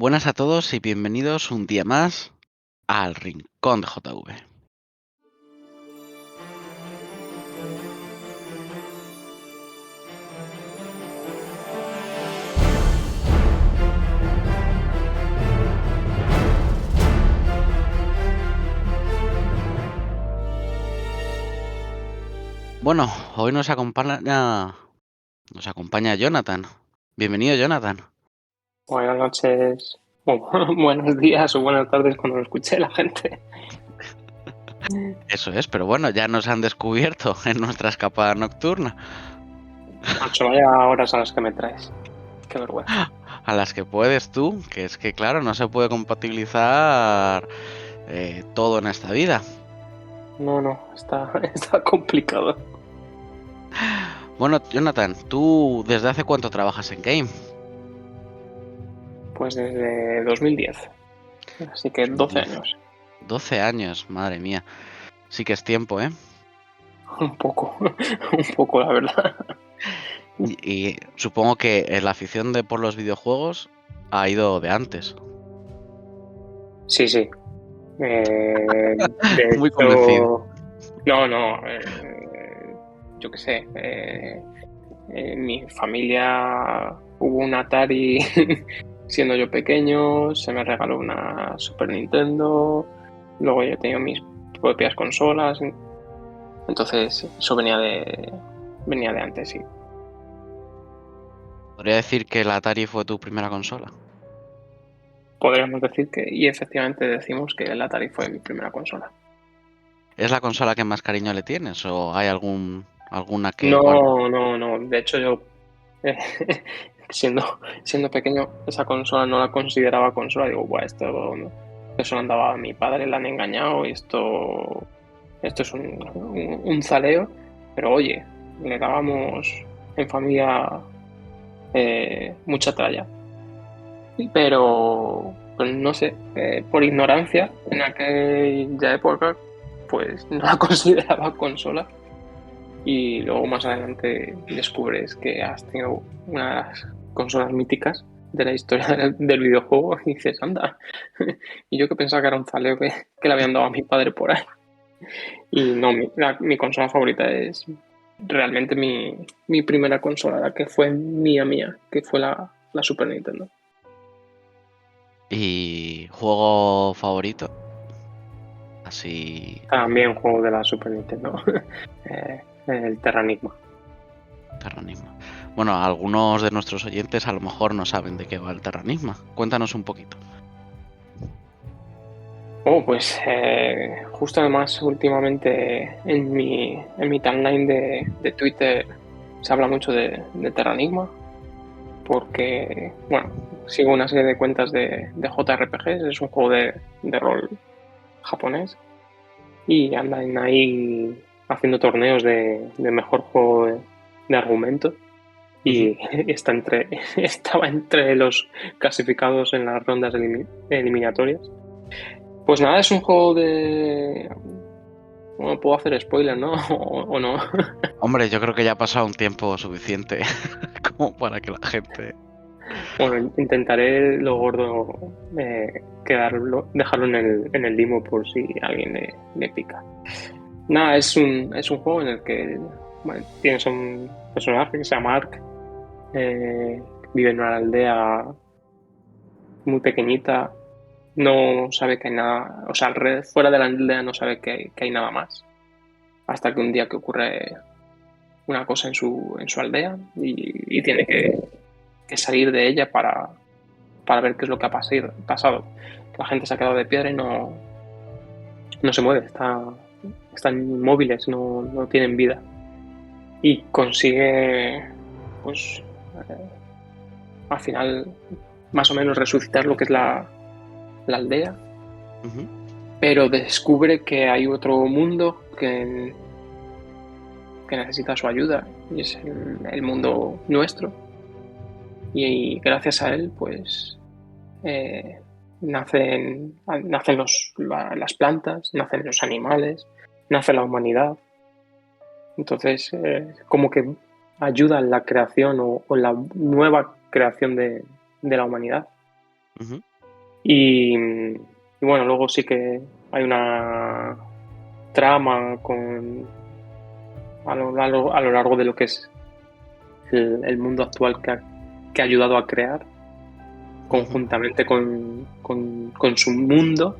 Buenas a todos y bienvenidos un día más al Rincón de JV. Bueno, hoy nos acompaña Jonathan. Bienvenido, Jonathan. Buenas noches, buenos días o buenas tardes cuando lo escuche la gente. Eso es, pero bueno, ya nos han descubierto en nuestra escapada nocturna, Macho, vaya horas a las que me traes. Qué vergüenza. a las que puedes tú, que es que claro, no se puede compatibilizar todo en esta vida. No, está complicado. Bueno, Jonathan, ¿tú desde hace cuánto trabajas en game? Pues desde 2010, así que 12 2010. años. 12 años, madre mía. Sí que es tiempo, ¿eh? Un poco, un poco, la verdad. Y supongo que la afición por los videojuegos ha ido de antes. Sí. De Muy convencido. hecho, no, yo qué sé. En mi familia hubo un Atari siendo yo pequeño, se me regaló una Super Nintendo, luego yo he tenido mis propias consolas, entonces eso venía de antes, sí. Podría decir que el Atari fue tu primera consola. Podríamos decir que, y efectivamente decimos que el Atari fue mi primera consola. ¿Es la consola que más cariño le tienes o hay alguna que, bueno, No, de hecho yo eh, siendo pequeño esa consola no la consideraba consola, digo, buah, eso lo andaba mi padre, la han engañado y esto es un zaleo, pero oye, le dábamos en familia mucha tralla. Pero no sé, por ignorancia en aquella época, pues no la consideraba consola. Y luego más adelante descubres que has tenido una de las consolas míticas de la historia del videojuego y dices, anda. Y yo que pensaba que era un zaleo que le habían dado a mi padre por ahí. Y no, mi consola favorita es realmente mi primera consola, la que fue mía, que fue la Super Nintendo. y juego favorito? Así, También juego de la Super Nintendo, el Terranigma. Terranismo. Bueno, algunos de nuestros oyentes a lo mejor no saben de qué va el Terranismo. Cuéntanos un poquito. Oh, pues justo además últimamente en mi timeline de Twitter se habla mucho de Terranigma porque, bueno, sigo una serie de cuentas de JRPGs, es un juego de rol japonés y andan ahí haciendo torneos de mejor juego de argumento Ujú. y estaba entre los clasificados en las rondas eliminatorias. Pues nada, es un juego de... Bueno, puedo hacer spoiler, ¿no? O no. Hombre, yo creo que ya ha pasado un tiempo suficiente como para que la gente... Bueno, intentaré lo gordo dejarlo en el limo por si alguien le pica. Nada, es un juego en el que bueno, tienes un personaje que se llama Ark, eh, vive en una aldea muy pequeñita, no sabe que hay nada, o sea, fuera de la aldea no sabe que hay nada más, hasta que un día que ocurre una cosa en su aldea y tiene que salir de ella para ver qué es lo que ha pasado. La gente se ha quedado de piedra y no se mueve, están inmóviles, no tienen vida. Y consigue, pues, eh, al final, más o menos resucitar lo que es la aldea, Ujú. pero descubre que hay otro mundo que necesita su ayuda y es el mundo nuestro. Y gracias a él, pues, eh, nacen las plantas, nacen los animales, nace la humanidad. Entonces, como que ayuda en la creación o en la nueva creación de la humanidad. Ujú. Y bueno, luego sí que hay una trama a lo largo de lo que es el mundo actual que ha ayudado a crear, conjuntamente con su mundo,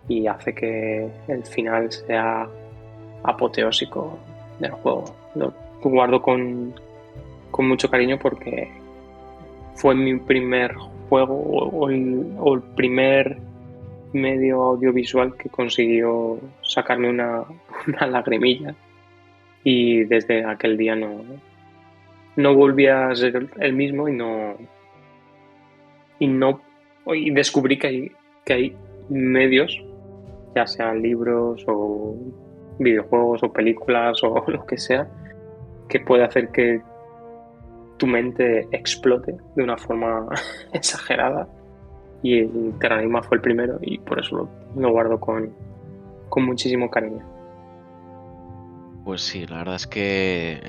y hace que el final sea apoteósico del juego. Lo guardo con mucho cariño porque fue mi primer juego o el primer medio audiovisual que consiguió sacarme una lagrimilla, y desde aquel día no volví a ser el mismo y y descubrí que hay medios, ya sean libros o videojuegos o películas o lo que sea, que puede hacer que tu mente explote de una forma exagerada, y el Terranigma fue el primero y por eso lo guardo con muchísimo cariño. Pues sí, la verdad es que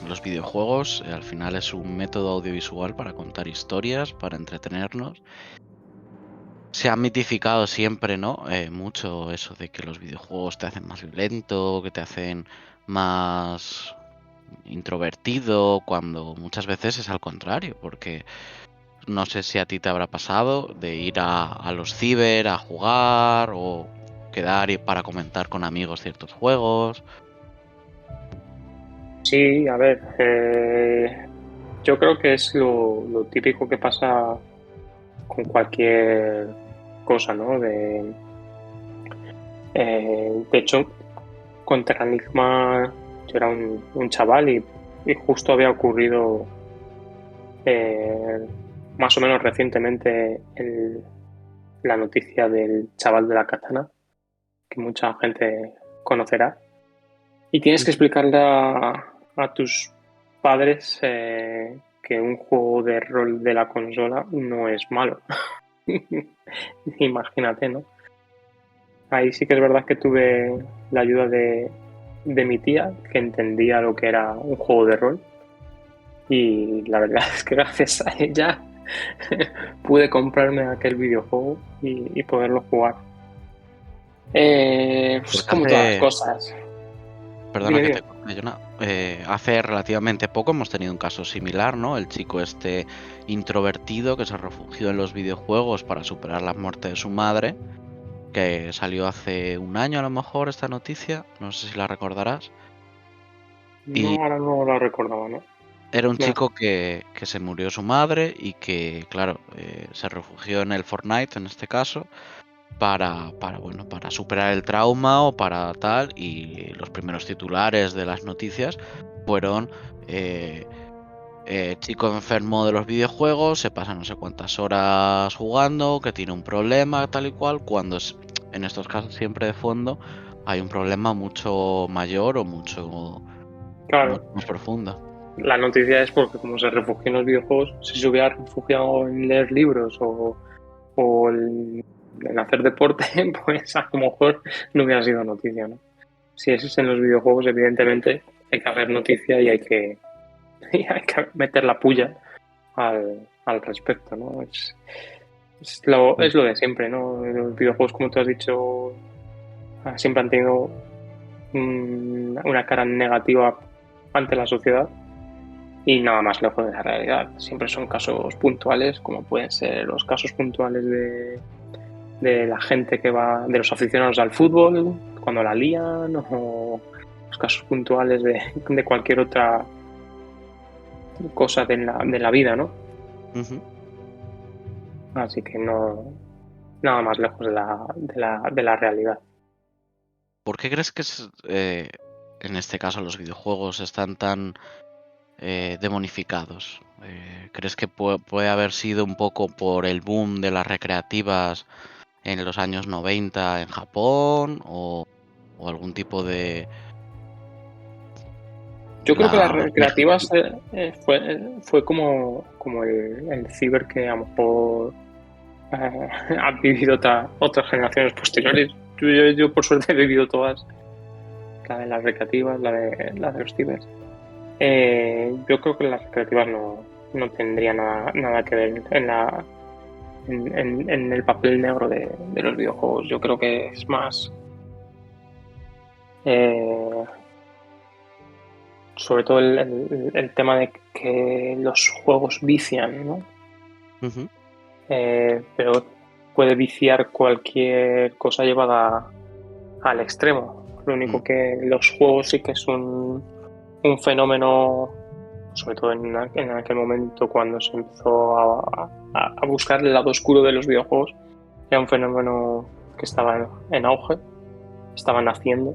los videojuegos al final es un método audiovisual para contar historias, para entretenernos. Se ha mitificado siempre, ¿no? Mucho eso de que los videojuegos te hacen más violento, que te hacen más introvertido, cuando muchas veces es al contrario, porque no sé si a ti te habrá pasado de ir a los ciber a jugar o quedar para comentar con amigos ciertos juegos. Sí, a ver, yo creo que es lo típico que pasa con cualquier cosa, ¿no? De hecho, con Terranigma yo era un chaval y justo había ocurrido eh, más o menos recientemente la noticia del chaval de la katana, que mucha gente conocerá. Y tienes que explicarle a tus padres que un juego de rol de la consola no es malo. Imagínate, ¿no? Ahí sí que es verdad que tuve la ayuda de mi tía, que entendía lo que era un juego de rol. Y la verdad es que gracias a ella pude comprarme aquel videojuego y poderlo jugar. Pues Porque como todas las cosas. perdona Dime, que dime. te corte, Jonah, hace relativamente poco hemos tenido un caso similar, ¿no? El chico este introvertido que se refugió en los videojuegos para superar la muerte de su madre, que salió hace un año a lo mejor esta noticia, no sé si la recordarás. No, Y ahora no lo recordaba, ¿no? era un Me chico que se murió su madre y que, claro, se refugió en el Fortnite en este caso bueno, para superar el trauma o para tal, y los primeros titulares de las noticias fueron eh, chico enfermo de los videojuegos, se pasa no sé cuántas horas jugando, que tiene un problema, tal y cual, cuando en estos casos siempre de fondo hay un problema mucho mayor o mucho Claro, más profundo. la noticia es porque como se refugió en los videojuegos, si se hubiera refugiado en leer libros o en hacer deporte, pues a lo mejor no hubiera sido noticia, ¿no? Si es en los videojuegos, evidentemente hay que hacer noticia y hay que, y hay que meter la puya al respecto, ¿no? Es lo de siempre, ¿no? Los videojuegos, como tú has dicho, siempre han tenido una cara negativa ante la sociedad, y nada más lejos de la realidad. Siempre son casos puntuales, como pueden ser los casos puntuales de la gente que va, de los aficionados al fútbol, cuando la lían, o los casos puntuales de cualquier otra cosa de la vida, ¿no? Ujú. Así que no, nada más lejos de la realidad. ¿Por qué crees que en este caso los videojuegos están tan demonificados? ¿Crees que puede haber sido un poco por el boom de las recreativas en los años 90 en Japón o algún tipo de Yo creo que las la recreativas fue como el ciber que a lo mejor han vivido otras generaciones posteriores. Yo, por suerte he vivido todas, la de las recreativas, la de los cibers. Yo creo que las recreativas no tendría nada que ver en el papel negro de los videojuegos. Yo creo que es más sobre todo el tema de que los juegos vician, ¿no? Ujú. Pero puede viciar cualquier cosa llevada al extremo. Lo único que los juegos sí que es un fenómeno, sobre todo en aquel momento cuando se empezó a buscar el lado oscuro de los videojuegos, era un fenómeno que estaba en auge, estaba naciendo.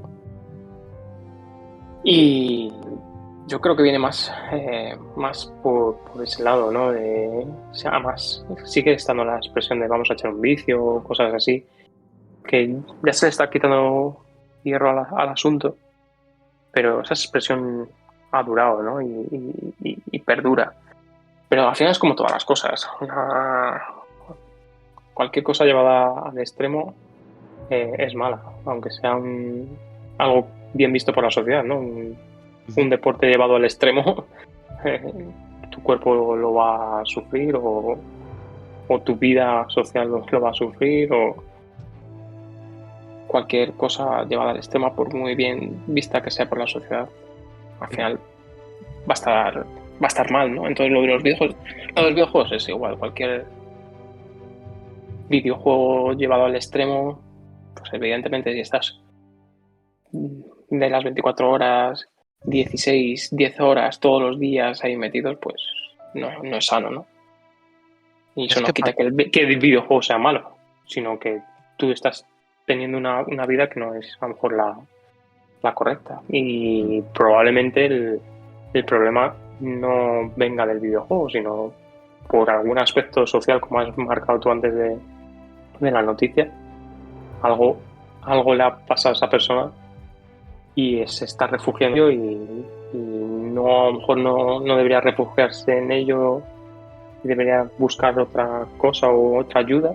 Y yo creo que viene más por ese lado, ¿no? O sea, más sigue estando la expresión de vamos a echar un vicio o cosas así, que ya se le está quitando hierro al asunto, pero esa expresión ha durado, ¿no? Y perdura. Pero al final es como todas las cosas. Cualquier cosa llevada al extremo es mala, aunque sea algo bien visto por la sociedad, ¿no? Un deporte llevado al extremo, tu cuerpo lo va a sufrir o tu vida social lo va a sufrir o cualquier cosa llevada al extremo, por muy bien vista que sea por la sociedad, al final va a estar mal, ¿no? Entonces lo de los videojuegos es igual, cualquier videojuego llevado al extremo, pues evidentemente si estás de las 24 horas, 16, 10 horas todos los días ahí metidos, pues no es sano, ¿no? Y eso Es no que quita que el videojuego sea malo, sino que tú estás teniendo una vida que no es a lo mejor la correcta. Y probablemente el problema no venga del videojuego, sino por algún aspecto social, como has marcado tú antes de la noticia. Algo le ha pasado a esa persona y se está refugiando y no, a lo mejor no debería refugiarse en ello y debería buscar otra cosa o otra ayuda,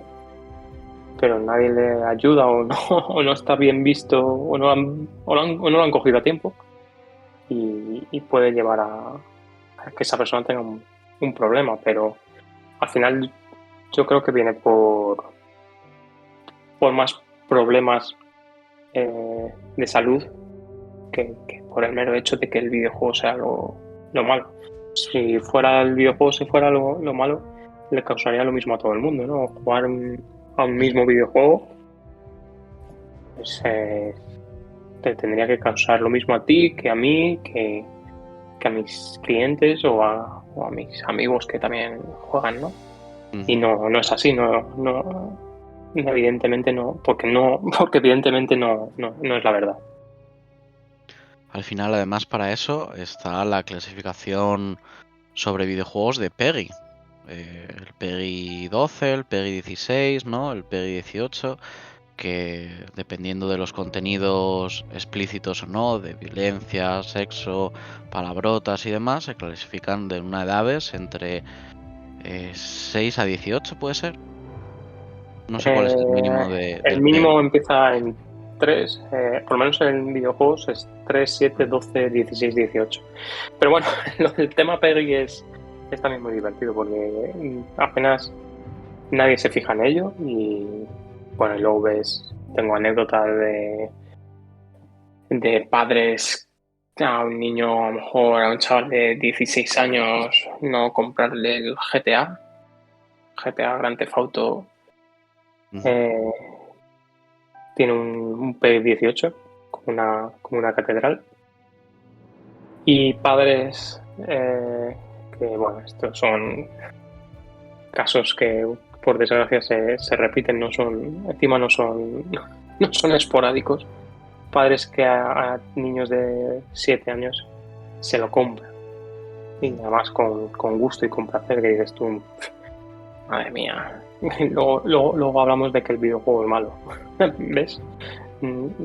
pero nadie le ayuda o no está bien visto o no lo han cogido a tiempo y puede llevar a que esa persona tenga un problema, pero al final yo creo que viene por más problemas de salud que por el mero hecho de que el videojuego sea lo malo. Si fuera el videojuego, si fuera lo malo, le causaría lo mismo a todo el mundo, ¿no? Jugar a un mismo videojuego, pues te tendría que causar lo mismo a ti que a mí, que a mis clientes o a mis amigos que también juegan, ¿no? Y no es así, evidentemente no, porque evidentemente no es la verdad. Al final, además, para eso está la clasificación sobre videojuegos de PEGI. El PEGI 12, el PEGI 16, ¿no? El PEGI 18, que dependiendo de los contenidos explícitos o no, de violencia, sexo, palabrotas y demás, se clasifican de una edades entre 6 a 18, ¿puede ser? No sé cuál es el mínimo El del mínimo PEGI. empieza en 3, por lo menos en videojuegos es 3, 7, 12, 16, 18. Pero bueno, lo del tema PEGI es también muy divertido porque apenas nadie se fija en ello y bueno, y luego tengo anécdotas de padres a un niño, a lo mejor a un chaval de 16 años, no comprarle el GTA Grand Theft Auto. Eh, Tiene un P18 como una catedral y padres que, bueno, estos son casos que por desgracia se repiten, encima no son esporádicos. Padres que a niños de 7 años se lo compran y además con gusto y con placer, que dices tú, madre mía. Luego hablamos de que el videojuego es malo. ¿Ves?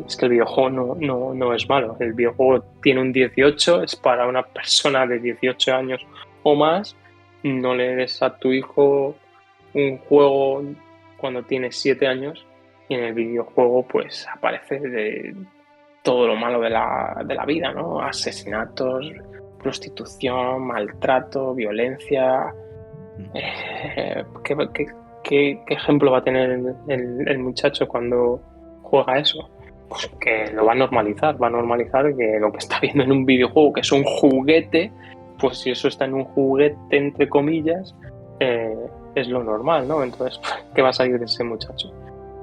Es que el videojuego no es malo. El videojuego tiene un 18, es para una persona de 18 años o más. No le des a tu hijo un juego cuando tiene 7 años y en el videojuego pues aparece de todo lo malo de la vida, ¿no? Asesinatos, prostitución, maltrato, violencia. ¿Qué ¿qué ejemplo va a tener el muchacho cuando juega eso? Pues que lo va a normalizar que lo que está viendo en un videojuego, que es un juguete, pues si eso está en un juguete, entre comillas, es lo normal, ¿no? Entonces, ¿qué va a salir de ese muchacho?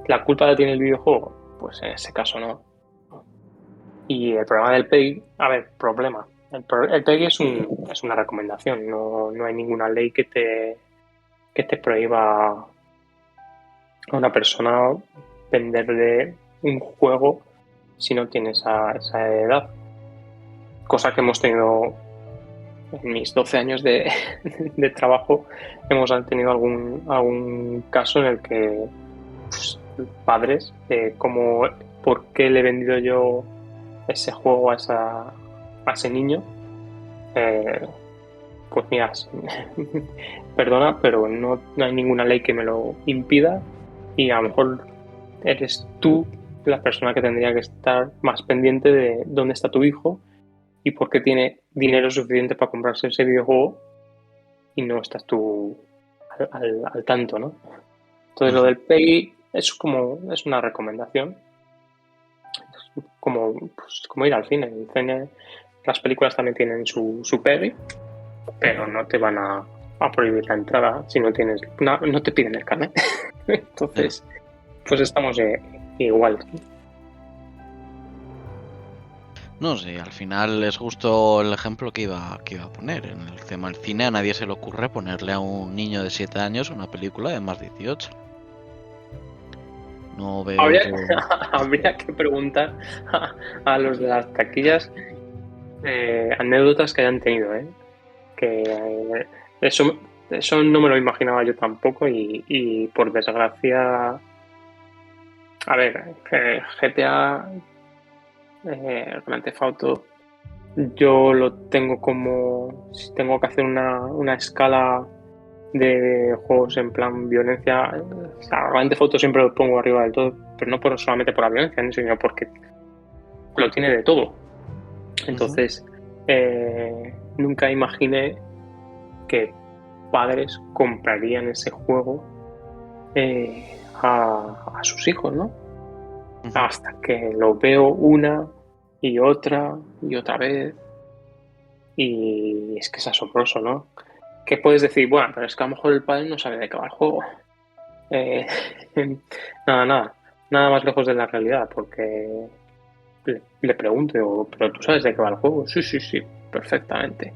¿La culpa la tiene el videojuego? Pues en ese caso no. Y el problema del PEGI, a ver, problema. El PEGI es una recomendación, no hay ninguna ley que te prohíba a una persona venderle un juego si no tiene esa edad. Cosa que hemos tenido en mis 12 años de trabajo, hemos tenido algún caso en el que pues, padres, como por qué le he vendido yo ese juego a ese niño, pues mira, perdona, pero no hay ninguna ley que me lo impida y a lo mejor eres tú la persona que tendría que estar más pendiente de dónde está tu hijo y por qué tiene dinero suficiente para comprarse ese videojuego y no estás tú al tanto, ¿no? Entonces lo del PEGI es una recomendación, es como ir al cine. En el cine las películas también tienen su PEGI, pero no te van a prohibir la entrada si no tienes, no te piden el carnet. Entonces, pues estamos igual. No sé, al final es justo el ejemplo que iba a poner. En el tema del cine a nadie se le ocurre ponerle a un niño de 7 años una película de más 18. No veo Habría que preguntar a los de las taquillas anécdotas que hayan tenido, que eso no me lo imaginaba yo tampoco y por desgracia, a ver, GTA, Grand Theft Auto, yo lo tengo como, si tengo que hacer una escala de juegos en plan violencia, o sea, Grand Theft Auto siempre lo pongo arriba del todo, pero no solamente por la violencia, sino porque lo tiene de todo. Entonces, nunca imaginé que padres comprarían ese juego a sus hijos, ¿no? Hasta que lo veo una y otra vez y es que es asombroso, ¿no? ¿Qué puedes decir? Bueno, pero es que a lo mejor el padre no sabe de qué va el juego. Nada más lejos de la realidad, porque le pregunto, pero tú sabes de qué va el juego. Sí, perfectamente.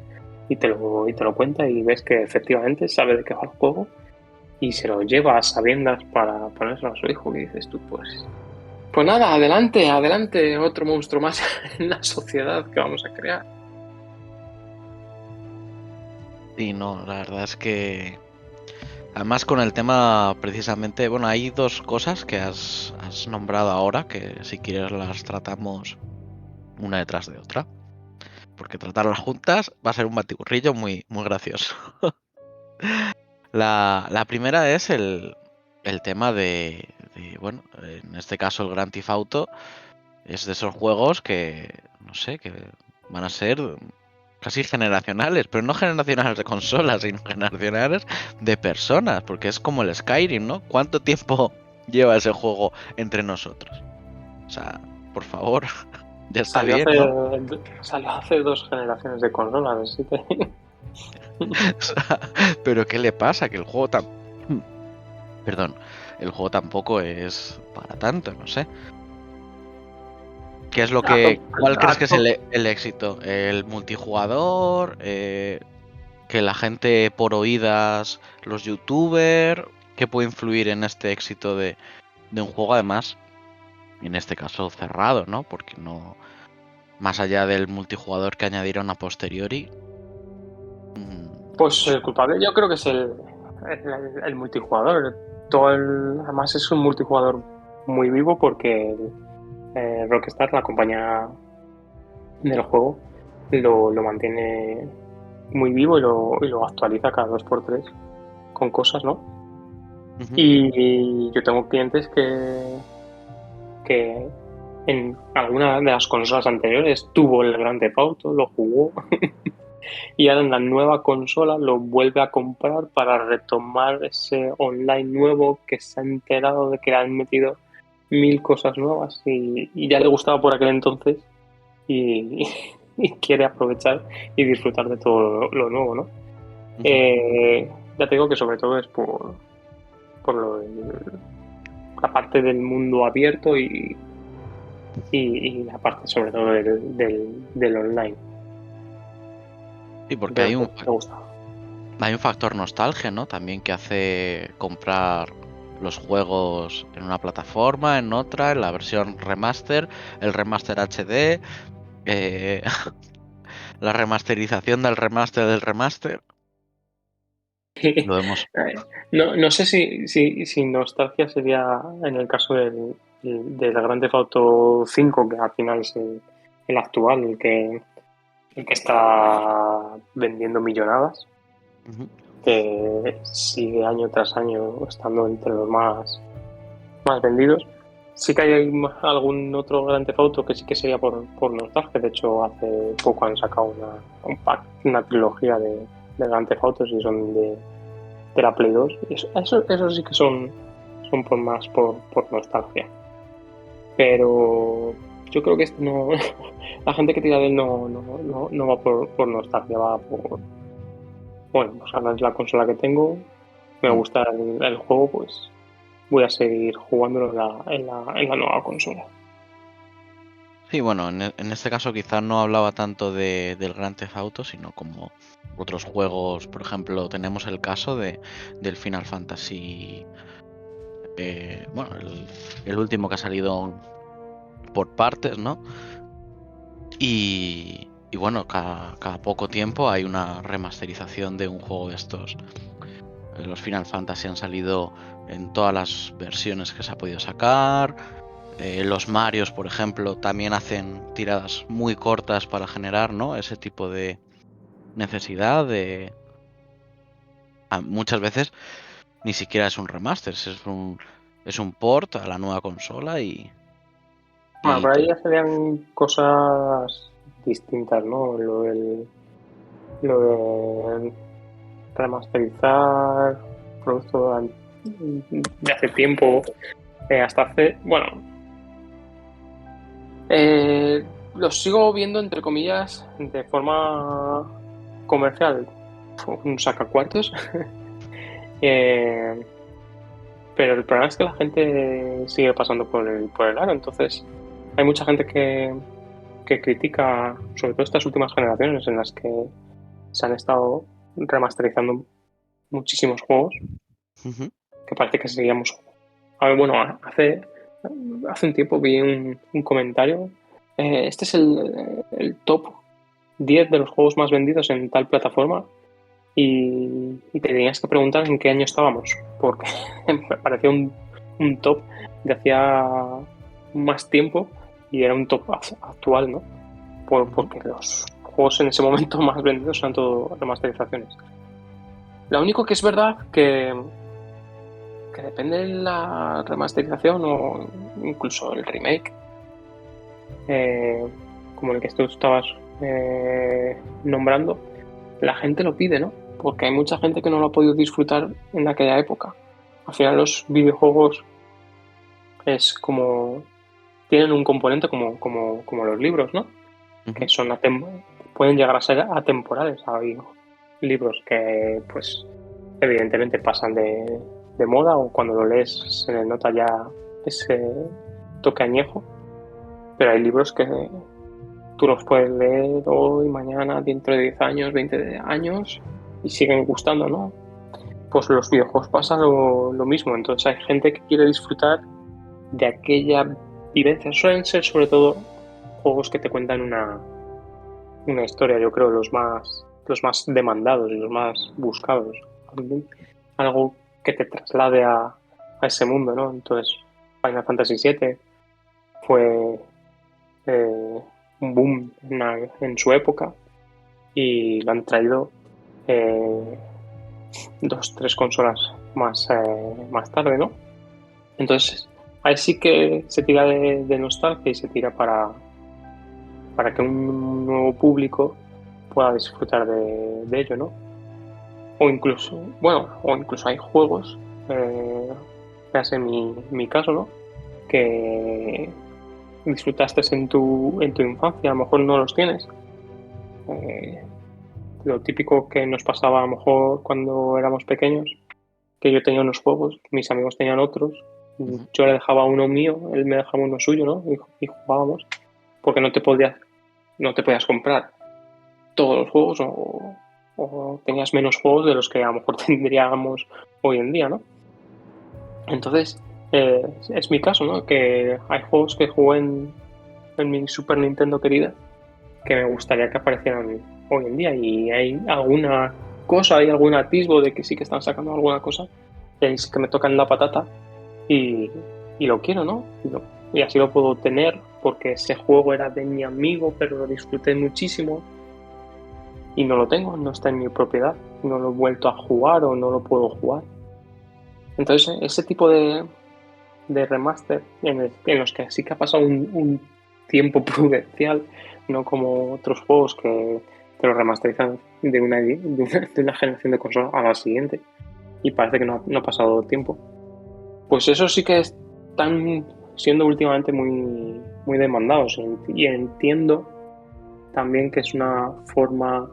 Y te lo cuenta y ves que efectivamente sabe de qué va el juego y se lo lleva a sabiendas para ponérselo a su hijo. Y dices tú, pues nada, adelante, otro monstruo más en la sociedad que vamos a crear. Y no, la verdad es que además con el tema precisamente, bueno, hay dos cosas que has nombrado ahora que si quieres las tratamos una detrás de otra. Porque tratarlas juntas va a ser un batiburrillo muy, muy gracioso. La primera es el tema bueno, en este caso el Grand Theft Auto es de esos juegos que, no sé, que van a ser casi generacionales, pero no generacionales de consolas, sino generacionales de personas, porque es como el Skyrim, ¿no? ¿Cuánto tiempo lleva ese juego entre nosotros? O sea, por favor, ya está bien, ¿no? Salió hace 2 generaciones de consolas, así que... O sea, pero ¿qué le pasa? Que el juego Perdón, el juego tampoco es para tanto, no sé. ¿Qué es lo ¿Cuál crees que es el éxito? ¿El multijugador? ¿Que la gente por oídas, los youtubers? ¿Qué puede influir en este éxito de un juego además? En este caso cerrado, ¿no? Porque no, más allá del multijugador que añadieron a posteriori. Pues el culpable yo creo que es el multijugador. Además es un multijugador muy vivo porque Rockstar, la compañía del juego, lo mantiene muy vivo y lo actualiza cada 2x3 con cosas, ¿no? Y yo tengo clientes que en alguna de las consolas anteriores tuvo el Grand Theft Auto, lo jugó y ahora en la nueva consola lo vuelve a comprar para retomar ese online nuevo que se ha enterado de que le han metido 1000 cosas nuevas y ya le gustaba por aquel entonces y, y quiere aprovechar y disfrutar de todo lo nuevo, ¿no? Ya te digo que sobre todo es por la parte del mundo abierto y la parte sobre todo del online. Sí, porque Entonces, me gusta. hay un factor nostalgia, ¿no? También que hace comprar los juegos en una plataforma, en otra, en la versión remaster, el remaster HD, eh, la remasterización del remaster del remaster. Lo hemos. No sé si nostalgia sería en el caso del Grand Theft Auto 5, que al final es el actual, el que está vendiendo millonadas, Ujú. que sigue año tras año estando entre los más vendidos. Sí que hay algún otro Grand Theft Auto que sí que sería por nostalgia. De hecho, hace poco han sacado una trilogía de Grand Theft Autos y son de la Play 2. Y eso sí que son por nostalgia. Pero yo creo que este no, la gente que tira de él no va por nostalgia, va por, bueno, pues ahora es la consola que tengo, me Mm. gusta el juego, pues voy a seguir jugándolo en la nueva consola. Sí, bueno, en este caso quizás no hablaba tanto del Grand Theft Auto, sino como otros juegos. Por ejemplo, tenemos el caso del Final Fantasy, bueno, el último que ha salido por partes, ¿no? Y bueno, cada poco tiempo hay una remasterización de un juego de estos. Los Final Fantasy han salido en todas las versiones que se ha podido sacar. Los Marios, por ejemplo, también hacen tiradas muy cortas para generar, ¿no? Ese tipo de necesidad de. Muchas veces ni siquiera es un remaster, es un port a la nueva consola Bueno, y por ahí te- ya serían cosas distintas, ¿no? Lo de remasterizar productos de hace tiempo, hasta hace, bueno, los sigo viendo entre comillas de forma comercial, un sacacuartos, eh, pero el problema es que la gente sigue pasando por el aro, entonces hay mucha gente que critica, sobre todo estas últimas generaciones en las que se han estado remasterizando muchísimos juegos, Ujú. que parece que seguíamos. A ver, bueno, hace un tiempo vi un comentario. Este es el top 10 de los juegos más vendidos en tal plataforma y te tenías que preguntar en qué año estábamos, porque me parecía un top de hacía más tiempo y era un top actual, ¿no? Ujú. Porque los juegos en ese momento más vendidos eran todo remasterizaciones. Lo único que es verdad que depende de la remasterización o incluso el remake, eh, como el que tú estabas nombrando, la gente lo pide, ¿no? Porque hay mucha gente que no lo ha podido disfrutar en aquella época. Al final los videojuegos es como tienen un componente como los libros, ¿no? Que Ujú. pueden llegar a ser atemporales. Hay libros que, pues, evidentemente pasan de moda o cuando lo lees se le nota ya ese toque añejo, pero hay libros que tú los puedes leer hoy, mañana, dentro de 10 años, 20 años y siguen gustando, ¿no? Pues los videojuegos pasa lo mismo, entonces hay gente que quiere disfrutar de aquella vivencia. Suelen ser sobre todo juegos que te cuentan una historia, yo creo, los más demandados y los más buscados. Algo que te traslade a ese mundo, ¿no? Entonces, Final Fantasy VII fue un boom en su época y lo han traído eh, 2, 3 consolas más tarde, ¿no? Entonces, ahí sí que se tira de nostalgia y se tira para que un nuevo público pueda disfrutar de ello, ¿no? O incluso hay juegos, veas en mi caso, ¿no? Que disfrutaste en tu infancia, a lo mejor no los tienes. Eh, lo típico que nos pasaba a lo mejor cuando éramos pequeños, que yo tenía unos juegos, mis amigos tenían otros, Ujú. yo le dejaba uno mío, él me dejaba uno suyo, ¿no? Y jugábamos, porque no te podías comprar todos los juegos o tenías menos juegos de los que a lo mejor tendríamos hoy en día, ¿no? Entonces, es mi caso, ¿no? Que hay juegos que jugué en mi Super Nintendo querida que me gustaría que aparecieran hoy en día y hay alguna cosa, hay algún atisbo de que sí que están sacando alguna cosa y ahí sí que me tocan la patata y, y lo quiero, ¿no? Y así lo puedo tener porque ese juego era de mi amigo, pero lo disfruté muchísimo y no lo tengo, no está en mi propiedad, no lo he vuelto a jugar o no lo puedo jugar. Entonces, ese tipo de remaster en los que sí que ha pasado un tiempo prudencial, no como otros juegos que te lo remasterizan de una generación de consola a la siguiente y parece que no ha pasado tiempo. Pues eso sí que están siendo últimamente muy, muy demandados y entiendo también que es una forma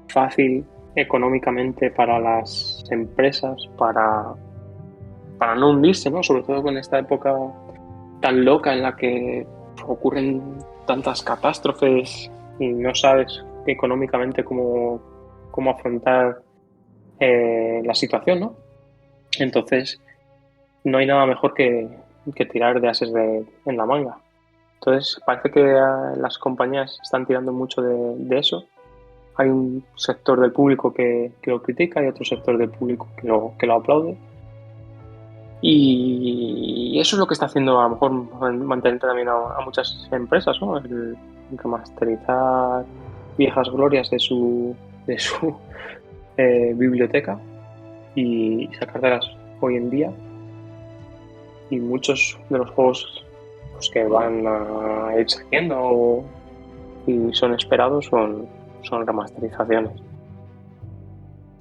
fácil económicamente para las empresas para no hundirse, ¿no? Sobre todo con esta época tan loca en la que ocurren tantas catástrofes y no sabes económicamente cómo afrontar la situación, ¿no? Entonces, no hay nada mejor que tirar de ases en la manga. Entonces, parece que las compañías están tirando mucho de eso. Hay un sector del público que lo critica y otro sector del público que lo aplaude. Y eso es lo que está haciendo a lo mejor mantener también a muchas empresas, ¿no? El remasterizar viejas glorias de su biblioteca y sacártelas hoy en día. Y muchos de los juegos pues, que van a ir saliendo y son esperados son remasterizaciones.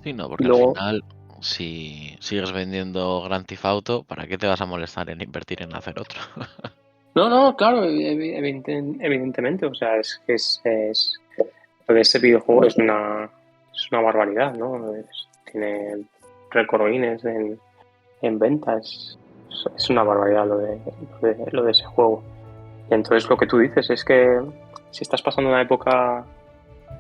Sí, no, Y porque al luego, final, si sigues vendiendo Grand Theft Auto, ¿para qué te vas a molestar en invertir en hacer otro? no, no, claro, evidentemente, o sea, es que lo de ese videojuego es una barbaridad, ¿no? Tiene récord Guinness en ventas, es una barbaridad lo de ese juego. Y entonces lo que tú dices es que si estás pasando una época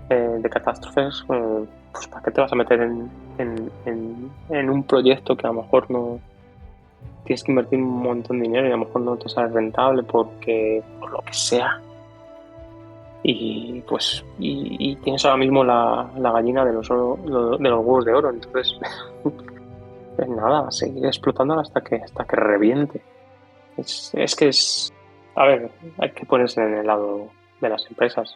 de catástrofes, pues ¿para qué te vas a meter en un proyecto que a lo mejor no tienes que invertir un montón de dinero y a lo mejor no te sale rentable porque por lo que sea? Y pues y tienes ahora mismo la gallina de los huevos de oro, entonces pues nada, seguir explotándola hasta que reviente. Es que a ver, hay que ponerse en el lado de las empresas.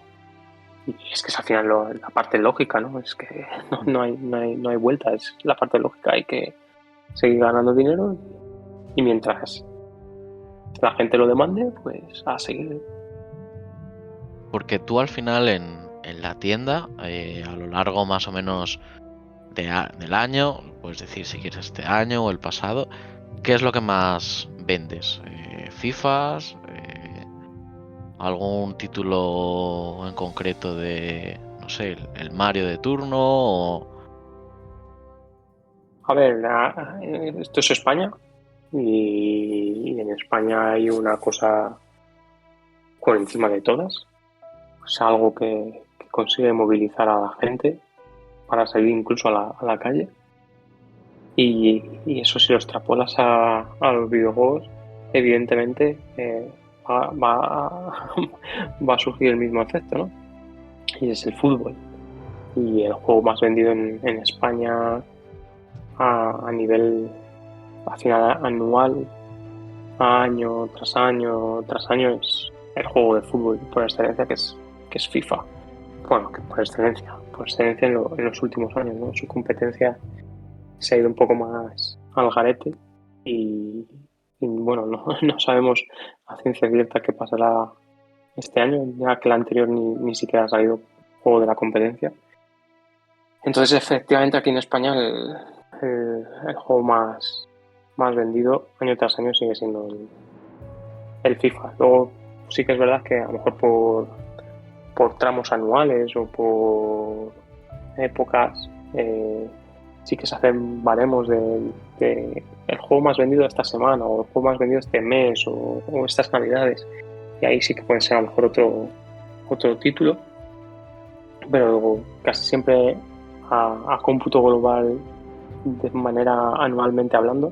Y es que es al final la parte lógica, ¿no? Es que no hay vuelta, es la parte lógica. Hay que seguir ganando dinero y mientras la gente lo demande, pues a seguir. Porque tú al final en la tienda, a lo largo más o menos del año, puedes decir si quieres este año o el pasado, ¿qué es lo que más vendes? ¿FIFAs? ¿Algún título en concreto de, no sé, el Mario de turno? A ver, esto es España y en España hay una cosa por encima de todas. Es algo que consigue movilizar a la gente para salir incluso a la calle. Y eso si lo extrapolas a los videojuegos, evidentemente va va a surgir el mismo efecto, ¿no? Y es el fútbol. Y el juego más vendido en España a nivel al final anual, año tras año, es el juego de fútbol por excelencia que es FIFA. Bueno, que por excelencia en los últimos años, ¿no? Su competencia se ha ido un poco más al garete y bueno, no, no sabemos a ciencia cierta qué pasará este año, ya que el anterior ni siquiera ha salido juego de la competencia. Entonces, efectivamente, aquí en España el juego más vendido año tras año sigue siendo el FIFA. Luego sí que es verdad que a lo mejor por tramos anuales o por épocas sí que se hacen baremos de el juego más vendido esta semana o el juego más vendido este mes o estas navidades, y ahí sí que puede ser a lo mejor otro título, pero luego casi siempre a cómputo global, de manera anualmente hablando,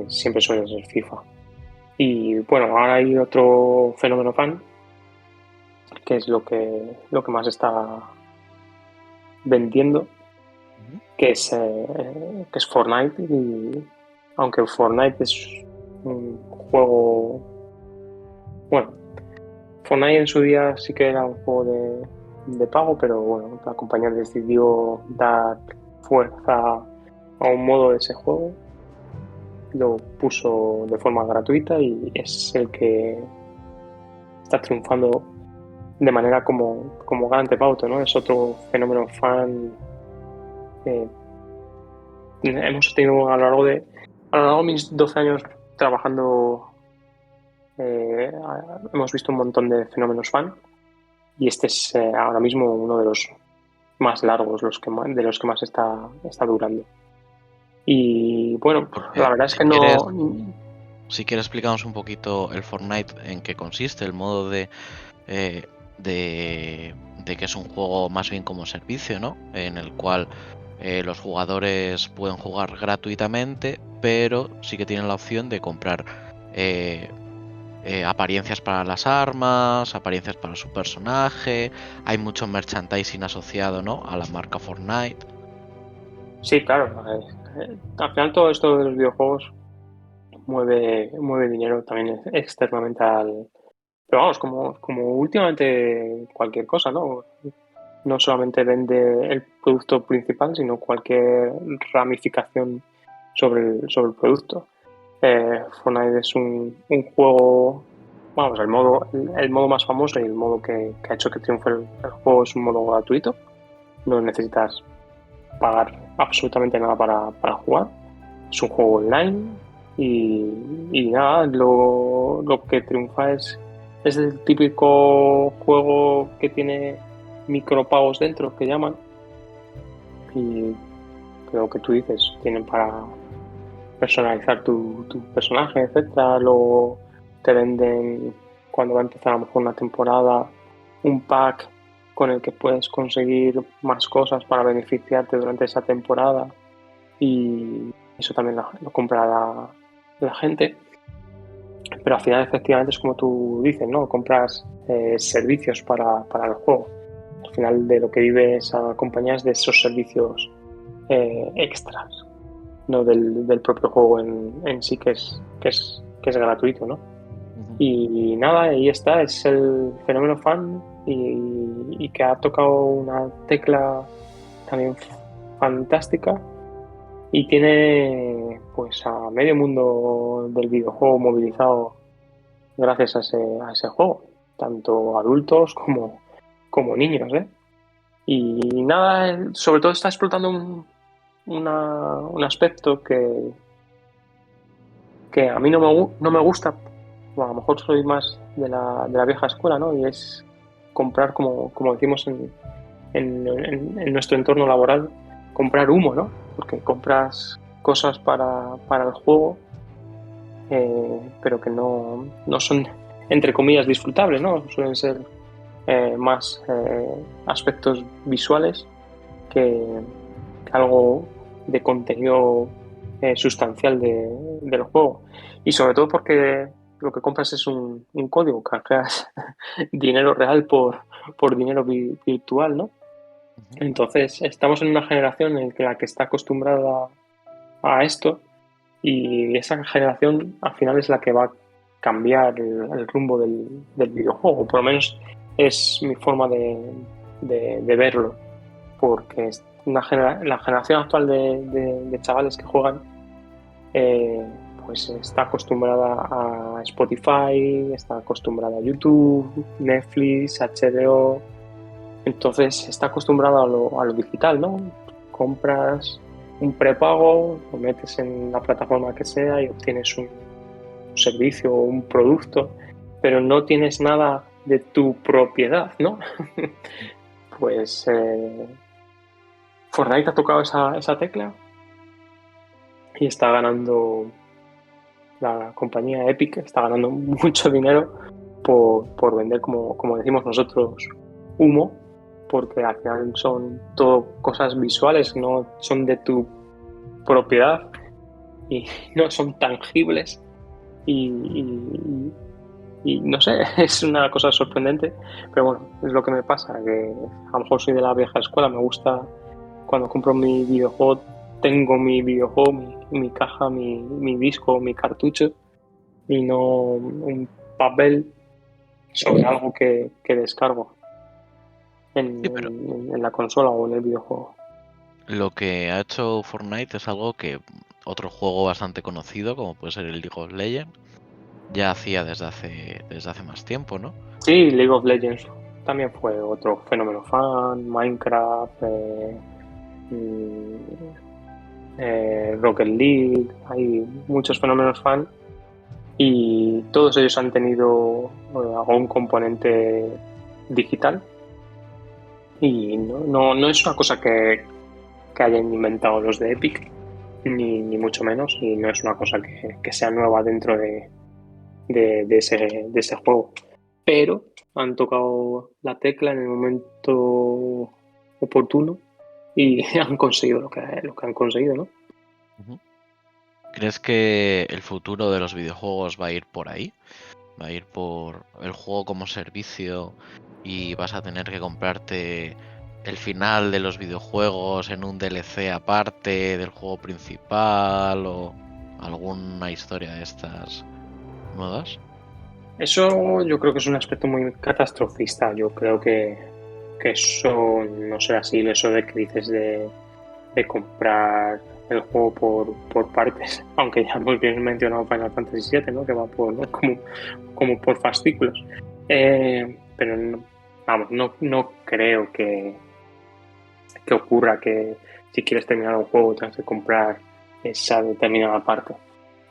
siempre suele ser FIFA. Y bueno, ahora hay otro fenómeno fan, que es lo que más está vendiendo, que es Fortnite. Y aunque Fortnite es un juego, bueno, Fortnite en su día sí que era un juego de pago, pero bueno, la compañía decidió dar fuerza a un modo de ese juego, lo puso de forma gratuita y es el que está triunfando de manera como Grand Theft Auto, ¿no? Es otro fenómeno fan. Hemos tenido a lo largo de mis 12 años trabajando, hemos visto un montón de fenómenos fan, y este es ahora mismo uno de los más largos, de los que más está durando. Y bueno, Porque la verdad es si que quieres, no. si quieres explicarnos un poquito el Fortnite, en qué consiste, el modo eh, de que es un juego más bien como servicio, ¿no? En el cual los jugadores pueden jugar gratuitamente, pero sí que tienen la opción de comprar eh, apariencias para las armas, apariencias para su personaje. Hay mucho merchandising asociado, ¿no?, a la marca Fortnite. Sí, claro. Al final todo esto de los videojuegos mueve dinero también externamente al. Pero vamos, como últimamente cualquier cosa, ¿no? No solamente vende el producto principal, sino cualquier ramificación sobre el producto. Fortnite es un juego, vamos, el modo más famoso y el modo que ha hecho que triunfe el juego es un modo gratuito. No necesitas pagar absolutamente nada para jugar. Es un juego online y nada, lo que triunfa es el típico juego que tiene micropagos dentro, que llaman, y lo que tú dices, tienen para personalizar tu personaje, etcétera. Luego te venden, cuando va a empezar a lo mejor una temporada, un pack con el que puedes conseguir más cosas para beneficiarte durante esa temporada, y eso también lo compra la gente. Pero al final, efectivamente, es como tú dices, ¿no? Compras servicios para el juego. Al final, de lo que vive esa compañía es de esos servicios extras, no del propio juego en sí, que es gratuito, ¿no? Y nada, ahí está, es el fenómeno fan, y que ha tocado una tecla también fantástica, y tiene pues a medio mundo del videojuego movilizado gracias a ese juego, tanto adultos como niños, ¿eh? Y nada, sobre todo está explotando un aspecto que a mí no me gusta. Bueno, a lo mejor soy más de la vieja escuela, ¿no? Y es comprar, como decimos en nuestro entorno laboral, comprar humo, ¿no? Porque compras cosas para el juego, pero que no son, entre comillas, disfrutables, ¿no? Suelen ser más aspectos visuales que algo de contenido sustancial del juego. Y sobre todo porque lo que compras es un código, canjeas dinero real por dinero virtual, ¿no? Entonces, estamos en una generación en la que está acostumbrada a esto, y esa generación al final es la que va a cambiar el rumbo del videojuego. Por lo menos es mi forma de verlo, porque es la generación actual de chavales que juegan, pues está acostumbrada a Spotify, está acostumbrada a YouTube, Netflix, HBO, Entonces está acostumbrado a lo digital, ¿no? Compras un prepago, lo metes en la plataforma que sea y obtienes un servicio o un producto, pero no tienes nada de tu propiedad, ¿no? Pues Fortnite ha tocado esa tecla y está ganando, la compañía Epic está ganando mucho dinero por vender, como decimos nosotros, humo, porque al final son todo cosas visuales, no son de tu propiedad y no son tangibles y no sé, es una cosa sorprendente, pero bueno, es lo que me pasa, que a lo mejor soy de la vieja escuela, me gusta cuando compro mi videojuego, tengo mi videojuego, mi caja, mi disco, mi cartucho y no un papel sobre algo que descargo Sí, pero en la consola o en el videojuego. lo que ha hecho Fortnite es algo que otro juego bastante conocido, como puede ser el League of Legends, ya hacía desde hace más tiempo, ¿no? Sí, League of Legends también fue otro fenómeno fan, Minecraft, Rocket League, hay muchos fenómenos fan y todos ellos han tenido algún componente digital y no es una cosa que hayan inventado los de Epic, ni mucho menos, y no es una cosa que sea nueva dentro de ese juego. Pero han tocado la tecla en el momento oportuno y han conseguido lo que han conseguido, ¿no? Ujú. ¿Crees que el futuro de los videojuegos va a ir por ahí? ¿Va a ir por el juego como servicio y vas a tener que comprarte el final de los videojuegos en un DLC aparte del juego principal o alguna historia de estas nuevas? Eso yo creo que es un aspecto muy catastrofista. Yo creo que eso no será así, eso de que dices de comprar el juego por partes, aunque ya hemos bien mencionado Final Fantasy VII, ¿no? Que va por, ¿no? como por fascículos. Pero no, vamos, no creo que ocurra que si quieres terminar un juego tengas que comprar esa determinada parte.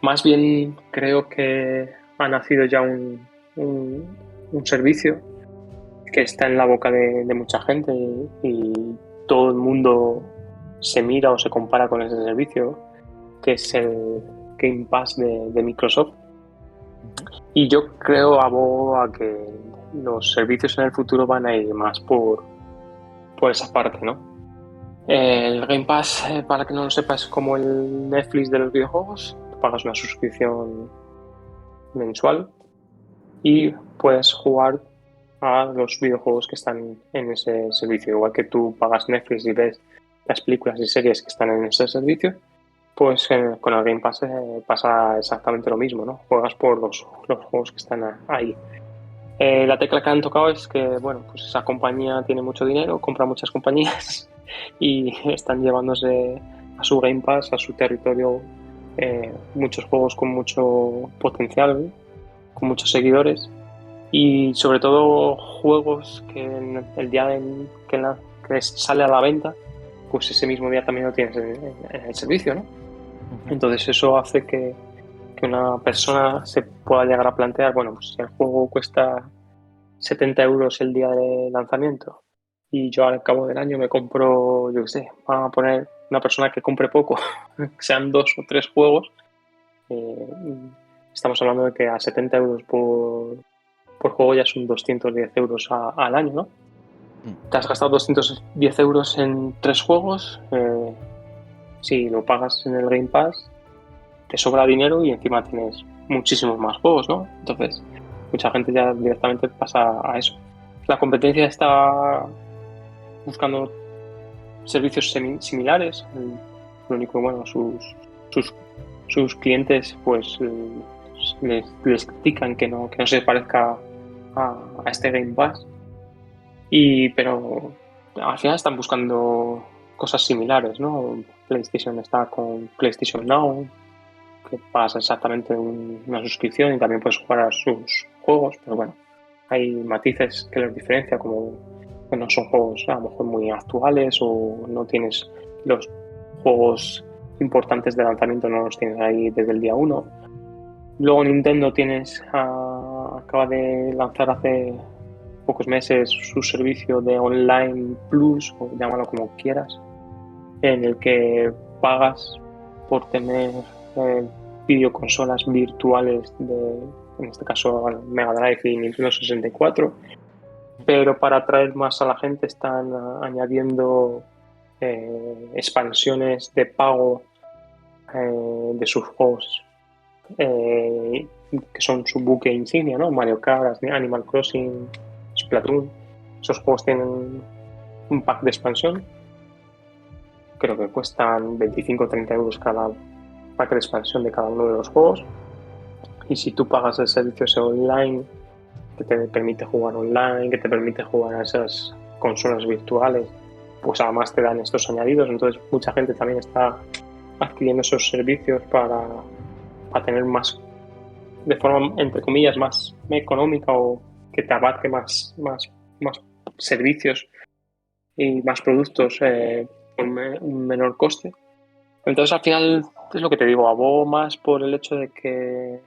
Más bien creo que ha nacido ya un servicio que está en la boca de mucha gente y todo el mundo se mira o se compara con ese servicio, que es el Game Pass de Microsoft. Y yo creo, abogo a que los servicios en el futuro van a ir más por esa parte, ¿no? El Game Pass, para que no lo sepas, es como el Netflix de los videojuegos. Pagas una suscripción mensual y puedes jugar a los videojuegos que están en ese servicio. Igual que tú pagas Netflix y ves las películas y series que están en ese servicio, pues con el Game Pass pasa exactamente lo mismo, ¿no? Juegas por los juegos que están ahí. La tecla que han tocado es que, bueno, pues esa compañía tiene mucho dinero, compra muchas compañías y están llevándose a su Game Pass, a su territorio, muchos juegos con mucho potencial, con muchos seguidores y sobre todo juegos que en el día que sale a la venta, pues ese mismo día también lo tienes en el servicio, ¿no? Entonces eso hace que una persona se pueda llegar a plantear, bueno, pues si el juego cuesta 70 euros el día de lanzamiento y yo al cabo del año me compro, yo qué sé, vamos a poner una persona que compre poco, que sean 2 o 3 juegos, eh, estamos hablando de que a 70 euros por juego ya son 210 euros al año, ¿no? Te has gastado 210 euros en 3 juegos, si lo pagas en el Game Pass, te sobra dinero y encima tienes muchísimos más juegos, ¿no? Entonces, mucha gente ya directamente pasa a eso. La competencia está buscando servicios similares. Lo único, bueno, sus, sus clientes pues les critican que no se parezca a este Game Pass. Pero al final están buscando cosas similares, ¿no? PlayStation está con PlayStation Now, que pagas exactamente una suscripción y también puedes jugar a sus juegos, pero bueno, hay matices que los diferencia, como que no son juegos a lo mejor muy actuales o no tienes los juegos importantes de lanzamiento, no los tienes ahí desde el día 1. Luego Nintendo acaba de lanzar hace pocos meses su servicio de Online Plus, o llámalo como quieras, en el que pagas por tener videoconsolas virtuales en este caso Mega Drive y Nintendo 64, pero para atraer más a la gente están añadiendo expansiones de pago de sus juegos que son su buque insignia, ¿no? Mario Kart, Animal Crossing, Splatoon. Esos juegos tienen un pack de expansión. Creo que cuestan 25 o 30 euros cada pack de expansión de cada uno de los juegos. Y si tú pagas el servicio ese online, que te permite jugar online, que te permite jugar a esas consolas virtuales, pues además te dan estos añadidos. Entonces mucha gente también está adquiriendo esos servicios para tener más, de forma, entre comillas, más económica, o que te abarque más servicios y más productos con un menor coste. Entonces al final es lo que te digo, abogo más por el hecho de que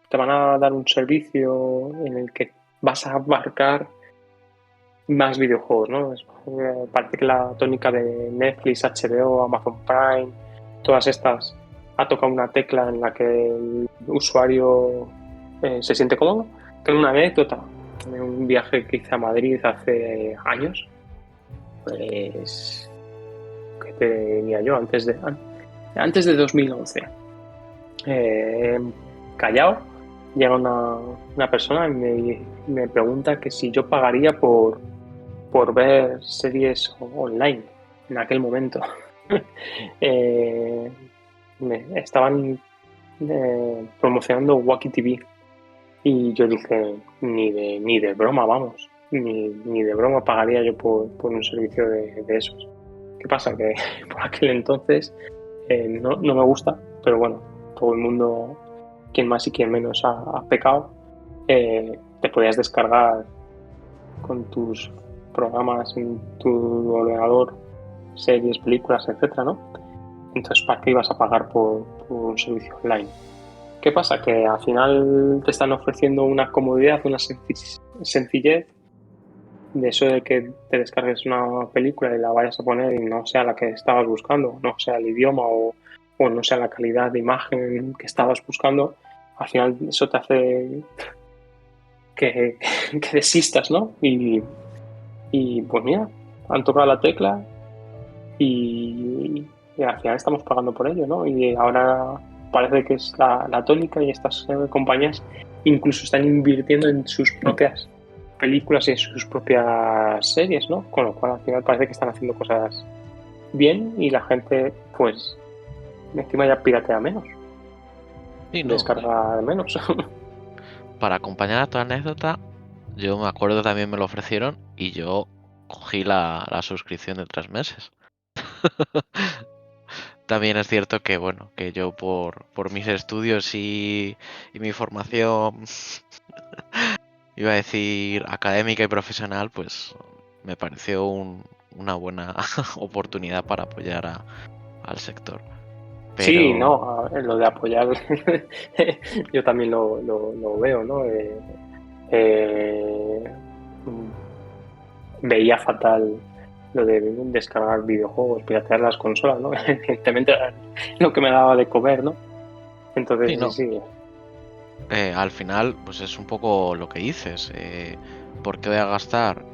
te van a dar un servicio en el que vas a abarcar más videojuegos, ¿no? Parece que la tónica de Netflix, HBO, Amazon Prime, todas estas, ha tocado una tecla en la que el usuario se siente cómodo. Tengo una anécdota de un viaje que hice a Madrid hace años, pues, ¿qué te diría yo? Antes de 2011. Callao, llega una persona y me pregunta que si yo pagaría por ver series online en aquel momento. Estaban promocionando Wacky TV y yo dije, ni de broma, vamos, ni de broma pagaría yo por un servicio de esos. ¿Qué pasa? Que por aquel entonces no me gusta, pero bueno, todo el mundo, quien más y quien menos, ha pecado. Te podías descargar con tus programas en tu ordenador series, películas, etcétera, ¿no? Entonces, ¿para qué ibas a pagar por un servicio online? ¿Qué pasa? Que al final te están ofreciendo una comodidad, una sencillez, de eso de que te descargues una película y la vayas a poner y no sea la que estabas buscando, no sea el idioma o no sea la calidad de imagen que estabas buscando. Al final eso te hace que desistas, ¿no? Y pues mira, han tocado la tecla y al final estamos pagando por ello, ¿no? Y ahora parece que es la tónica, y estas compañías incluso están invirtiendo en sus propias películas y en sus propias series, ¿no? Con lo cual al final parece que están haciendo cosas bien y la gente, pues, encima ya piratea menos, Sí, no. descarga menos. Para acompañar a tu anécdota, yo me acuerdo también me lo ofrecieron y yo cogí la suscripción de 3 meses. También es cierto que, bueno, que yo por mis estudios y mi formación, iba a decir académica y profesional, pues me pareció una buena oportunidad para apoyar al sector. Sí, Pero no, lo de apoyar yo también lo veo, ¿no? Eh, Veía fatal lo de descargar videojuegos, piratear las consolas, ¿no? Evidentemente era lo que me daba de comer, ¿no? sí, Entonces, no. sí. Al final, pues es un poco lo que dices. ¿Por qué voy a gastar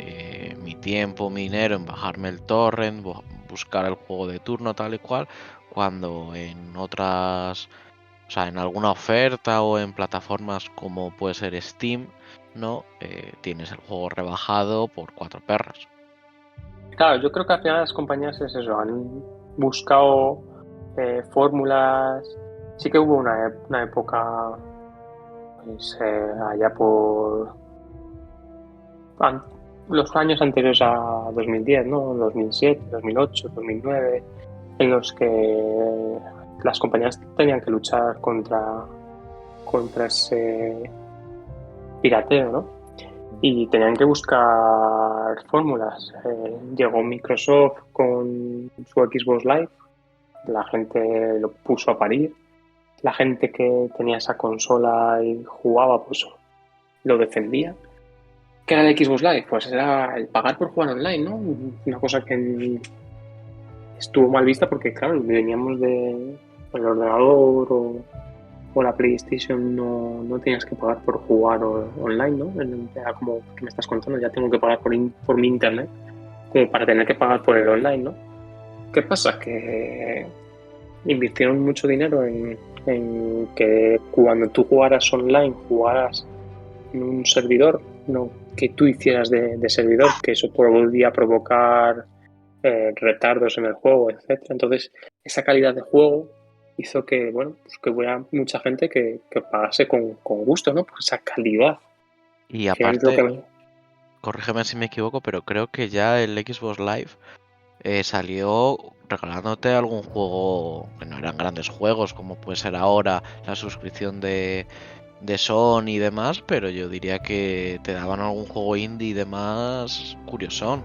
mi tiempo, mi dinero en bajarme el torrent, buscar el juego de turno tal y cual, cuando en otras, o sea, en alguna oferta o en plataformas como puede ser Steam, ¿no? Tienes el juego rebajado por 4 perras. Claro, yo creo que al final las compañías es eso, han buscado fórmulas. Sí que hubo una época, pues, allá por an- los años anteriores a 2010, ¿no? 2007, 2008, 2009, en los que las compañías tenían que luchar contra ese pirateo, ¿no? y tenían que buscar fórmulas. Llegó Microsoft con su Xbox Live, la gente lo puso a parir, la gente que tenía esa consola y jugaba, pues lo defendía. ¿Qué era el Xbox Live? Pues era el pagar por jugar online, ¿no? Una cosa que estuvo mal vista porque, claro, veníamos de el ordenador o la PlayStation, no tenías que pagar por jugar online, ¿no? Era como que me estás contando, ya tengo que pagar por mi internet, como para tener que pagar por el online, ¿no? ¿Qué pasa? Que invirtieron mucho dinero en que cuando tú jugaras online, jugaras en un servidor, no que tú hicieras de servidor, que eso podía provocar retardos en el juego, etcétera. Entonces, esa calidad de juego hizo que, bueno, pues que hubiera mucha gente que pagase con gusto, ¿no? Por esa calidad. Y Al final es lo que aparte, me... corrígeme si me equivoco, pero creo que ya el Xbox Live salió regalándote algún juego que no eran grandes juegos, como puede ser ahora la suscripción de Sony y demás, pero yo diría que te daban algún juego indie y demás curiosón.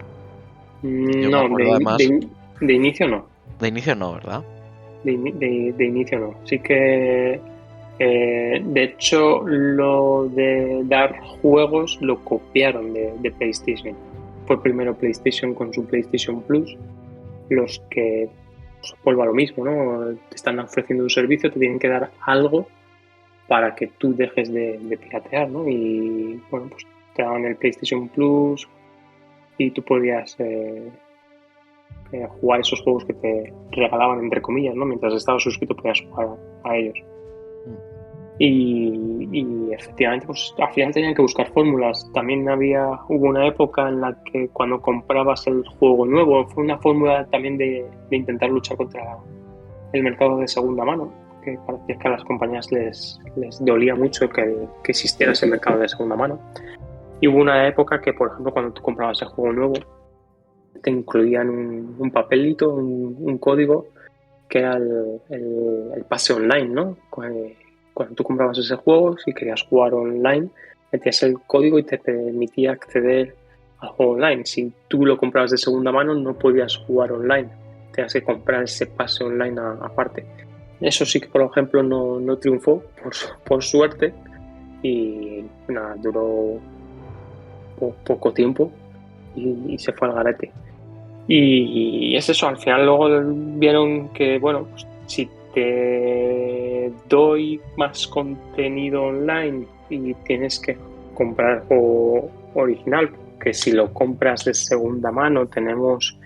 Yo me No, acuerdo además, de inicio no. de inicio no, ¿verdad? De inicio no. Sí que, de hecho, lo de dar juegos lo copiaron de PlayStation. Fue primero PlayStation con su PlayStation Plus, los que pues, vuelvo a lo mismo, ¿no? Te están ofreciendo un servicio, te tienen que dar algo para que tú dejes de piratear, ¿no? Y bueno, pues te daban el PlayStation Plus y tú podías jugar esos juegos que te regalaban, entre comillas, ¿no? Mientras estabas suscrito podías jugar a ellos. Y efectivamente, pues al final tenían que buscar fórmulas. También hubo una época en la que cuando comprabas el juego nuevo, fue una fórmula también de intentar luchar contra el mercado de segunda mano, que parecía que a las compañías les dolía mucho que existiera ese mercado de segunda mano. Y hubo una época que, por ejemplo, cuando tú comprabas el juego nuevo, te incluían un papelito, un código, que era el pase online, ¿no? Cuando tú comprabas ese juego, si querías jugar online, metías el código y te permitía acceder al juego online. Si tú lo comprabas de segunda mano, no podías jugar online. Tenías que comprar ese pase online aparte. Eso sí que, por ejemplo, no triunfó, por suerte, y nada, duró poco tiempo y se fue al garete. Y es eso, al final luego vieron que, bueno, pues si te doy más contenido online y tienes que comprar el juego original, que si lo compras de segunda mano tenemos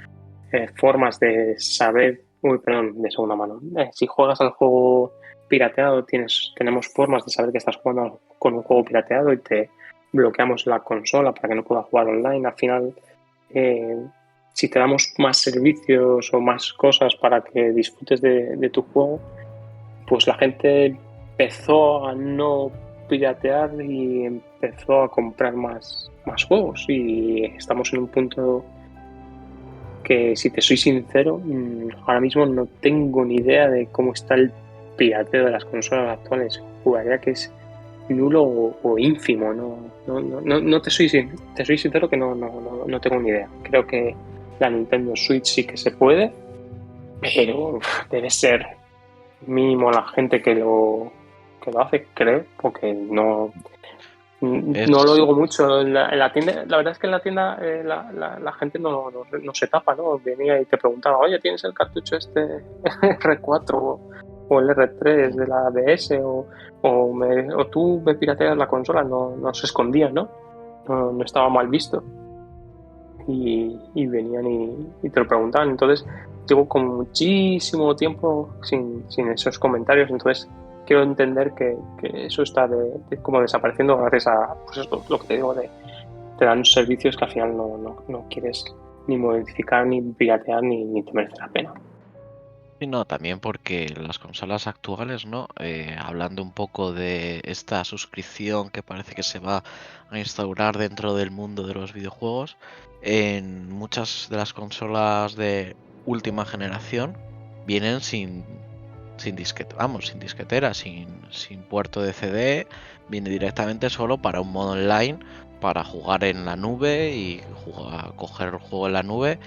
formas de saber, uy, perdón, de segunda mano. Si juegas al juego pirateado, tenemos formas de saber que estás jugando con un juego pirateado y te bloqueamos la consola para que no puedas jugar online. Al final, si te damos más servicios o más cosas para que disfrutes de tu juego, pues la gente empezó a no piratear y empezó a comprar más juegos. Y estamos en un punto que, si te soy sincero, ahora mismo no tengo ni idea de cómo está el pirateo de las consolas actuales. Jugaría que es nulo o ínfimo. No te soy sincero que no tengo ni idea. Creo que la Nintendo Switch sí que se puede, pero debe ser mínimo la gente que lo hace, creo, porque no lo Es, digo mucho. En la tienda, la verdad es que en la tienda la gente no se tapa, ¿no? Venía y te preguntaba, oye, ¿tienes el cartucho este R4 o el R3 de la DS o tú me pirateas la consola? No se escondían, ¿no? No estaba mal visto. Y venían y te lo preguntaban. Entonces, llevo con muchísimo tiempo sin esos comentarios. Entonces, quiero entender que eso está como desapareciendo gracias a, pues esto, lo que te digo, te dan servicios que al final no quieres ni modificar, ni piratear, ni te merece la pena. y no, también porque las consolas actuales, ¿no? Hablando un poco de esta suscripción que parece que se va a instaurar dentro del mundo de los videojuegos, en muchas de las consolas de última generación vienen sin disquete, vamos, sin disquetera, sin puerto de CD, viene directamente solo para un modo online para jugar en la nube y coger el juego en la nube.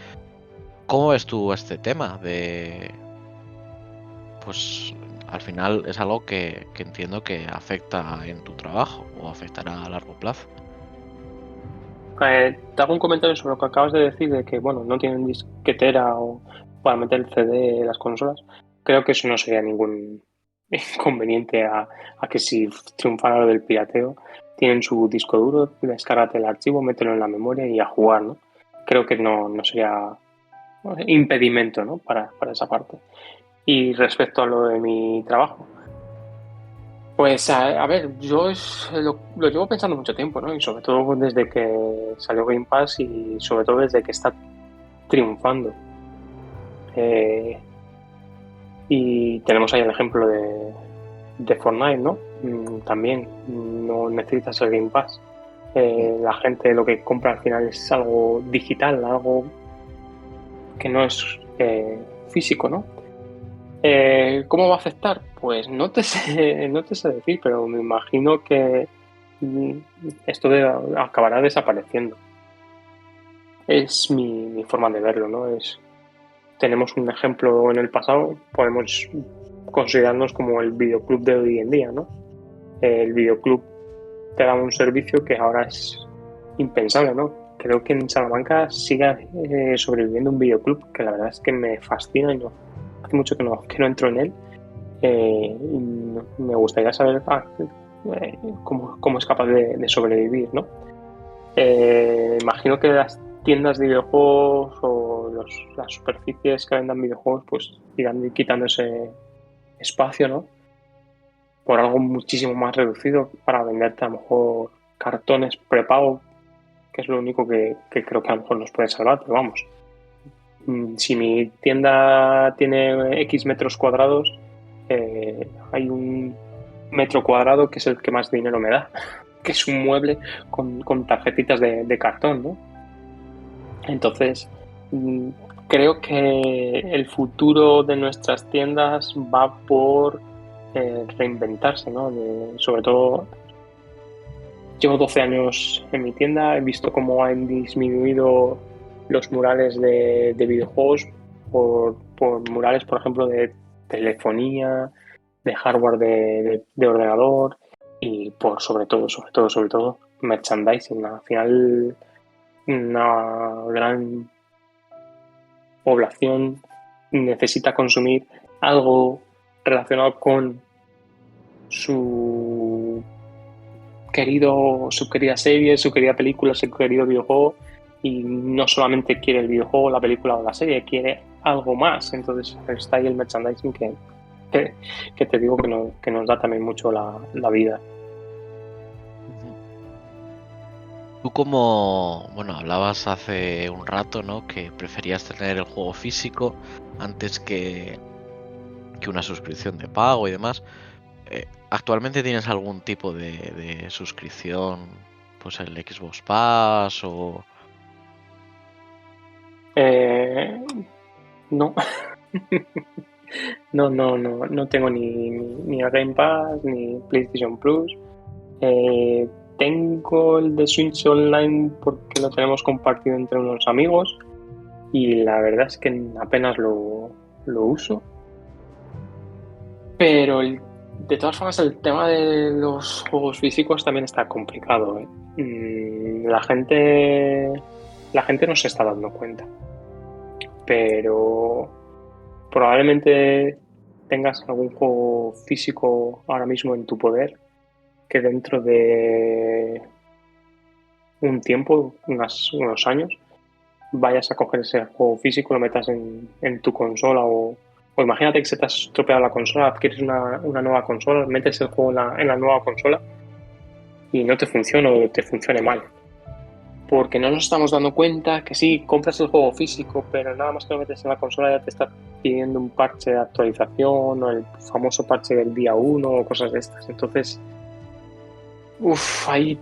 ¿Cómo ves tú este tema de, pues al final es algo que entiendo que afecta en tu trabajo o afectará a largo plazo? Te hago un comentario sobre lo que acabas de decir de que, bueno, no tienen disquetera o para meter el CD en las consolas. Creo que eso no sería ningún inconveniente a que si triunfara lo del pirateo, tienen su disco duro, descárgate el archivo, mételo en la memoria y a jugar, ¿no? Creo que no sería impedimento, ¿no? Para esa parte. Y respecto a lo de mi trabajo, pues a ver, lo llevo pensando mucho tiempo, ¿no? Y sobre todo desde que salió Game Pass y sobre todo desde que está triunfando. Eh, y tenemos ahí el ejemplo de Fortnite, ¿no? También no necesitas el Game Pass. La gente lo que compra al final es algo digital, algo que no es físico, ¿no? ¿Cómo va a afectar? Pues no te sé decir, pero me imagino que mm, acabará desapareciendo. Es mi forma de verlo, ¿no? Tenemos un ejemplo en el pasado, podemos considerarnos como el videoclub de hoy en día, ¿no? El videoclub te da un servicio que ahora es impensable, ¿no? Creo que en Salamanca siga sobreviviendo un videoclub que la verdad es que me fascina y no, hace mucho que no entro en él. Y me gustaría saber cómo es capaz de sobrevivir, ¿no? Imagino que las tiendas de videojuegos o las superficies que vendan videojuegos pues irán quitando ese espacio, ¿no? Por algo muchísimo más reducido para venderte a lo mejor cartones prepago, que es lo único que creo que a lo mejor nos puede salvar, pero vamos. Si mi tienda tiene X metros cuadrados, hay un metro cuadrado que es el que más dinero me da, que es un mueble con tarjetitas de cartón, ¿no? Entonces, mm, creo que el futuro de nuestras tiendas va por reinventarse, ¿no? Sobre todo, llevo 12 años en mi tienda, he visto cómo han disminuido los murales de videojuegos por murales, por ejemplo, de telefonía, de hardware de ordenador y sobre todo, merchandising. Al final, una gran población necesita consumir algo relacionado con su su querida serie, su querida película, su querido videojuego, y no solamente quiere el videojuego, la película o la serie, quiere algo más. Entonces está ahí el merchandising que, que te digo que nos da también mucho la vida. Tú como, bueno, hablabas hace un rato, ¿no? Que preferías tener el juego físico antes que una suscripción de pago y demás. ¿Actualmente tienes algún tipo de suscripción? Pues el Xbox Pass o... Eh, no, no tengo ni el Game Pass ni PlayStation Plus. Eh, Tengo el de Switch Online porque lo tenemos compartido entre unos amigos y la verdad es que apenas lo uso. Pero de todas formas el tema de los juegos físicos también está complicado, ¿eh? La gente no se está dando cuenta, pero probablemente tengas algún juego físico ahora mismo en tu poder que dentro de un tiempo, unos años, vayas a coger ese juego físico, lo metas en tu consola o imagínate que se te ha estropeado la consola, adquieres una nueva consola, metes el juego en la nueva consola y no te funciona o te funcione mal. Porque no nos estamos dando cuenta que sí, compras el juego físico, pero nada más que lo metes en la consola ya te está pidiendo un parche de actualización o el famoso parche del día uno o cosas de estas. Entonces, ahí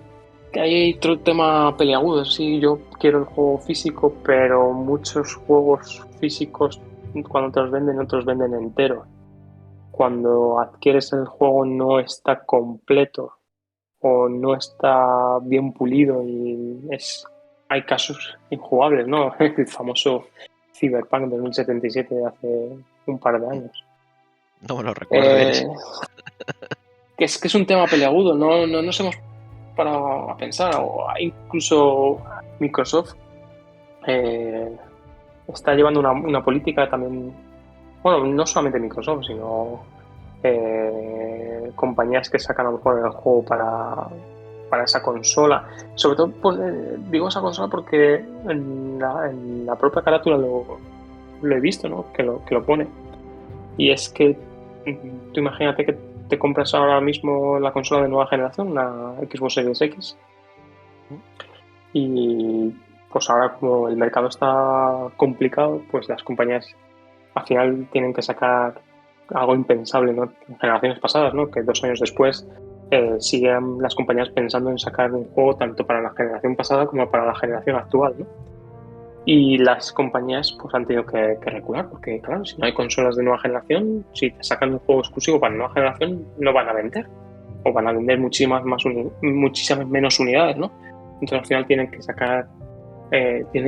hay otro tema peliagudo. Sí, yo quiero el juego físico, pero muchos juegos físicos, cuando te los venden, no te los venden enteros. Cuando adquieres el juego no está completo o no está bien pulido y hay casos injugables, ¿no? El famoso Cyberpunk 2077 de hace un par de años. No me lo recuerdes. Que es un tema peleagudo, no nos hemos parado a pensar, o incluso Microsoft está llevando una política también, bueno, no solamente Microsoft, sino compañías que sacan a lo mejor el juego para esa consola. Sobre todo digo esa consola porque en la propia carátula lo he visto, ¿no? Que lo pone. Y es que tú imagínate que te compras ahora mismo la consola de nueva generación, una Xbox Series X, y pues ahora como el mercado está complicado, pues las compañías al final tienen que sacar algo impensable, ¿no? En generaciones pasadas, ¿no? Que 2 años después siguen las compañías pensando en sacar un juego tanto para la generación pasada como para la generación actual, ¿no? Y las compañías pues han tenido que recular, porque claro, si no hay consolas de nueva generación, si te sacan un juego exclusivo para nueva generación, no van a vender. O van a vender muchísimas menos unidades, ¿no? Entonces al final tienen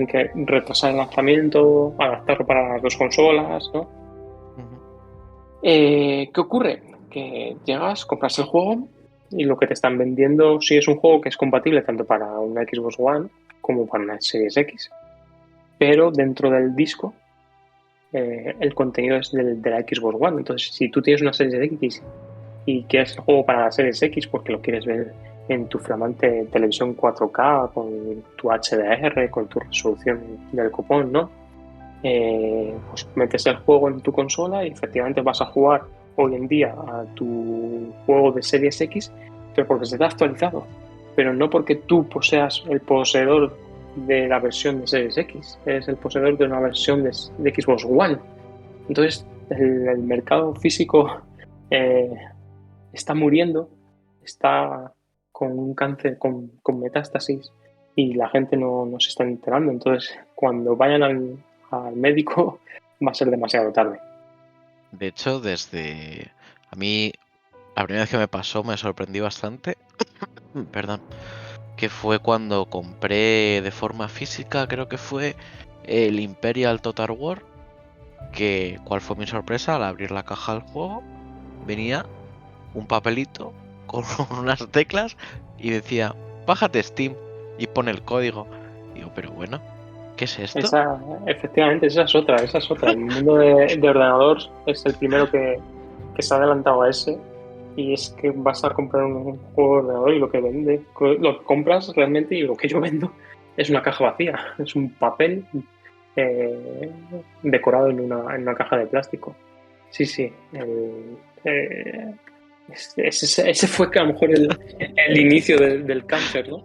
que retrasar el lanzamiento, adaptarlo para las dos consolas, ¿no? ¿Qué ocurre? Que llegas, compras el juego y lo que te están vendiendo sí es un juego que es compatible tanto para una Xbox One como para una Series X. Pero dentro del disco el contenido es de la Xbox One. Entonces, si tú tienes una Series X y quieres el juego para la Series X porque lo quieres ver en tu flamante televisión 4K, con tu HDR, con tu resolución del copón, ¿no? Pues metes el juego en tu consola y efectivamente vas a jugar hoy en día a tu juego de Series X, pero porque se te ha actualizado, pero no porque tú seas el poseedor de la versión de Series X, eres el poseedor de una versión de Xbox One. Entonces el mercado físico eh, está muriendo, está con un cáncer, con metástasis, y la gente no se está enterando. Entonces, cuando vayan al médico, va a ser demasiado tarde. De hecho, a mí, la primera vez que me pasó me sorprendí bastante. Perdón. Que fue cuando compré de forma física, creo que fue el Imperial Total War. ¿Cuál fue mi sorpresa? Al abrir la caja del juego, venía un papelito con unas teclas y decía, bájate Steam y pone el código. Digo, pero bueno, ¿qué es esto? Efectivamente, esa es otra, esa es otra. El mundo de ordenador es el primero que se ha adelantado a ese, y es que vas a comprar un juego de ordenador y lo que compras realmente y lo que yo vendo es una caja vacía, es un papel eh, decorado en una caja de plástico. Sí, sí. Ese fue a lo mejor el inicio del cáncer, ¿no?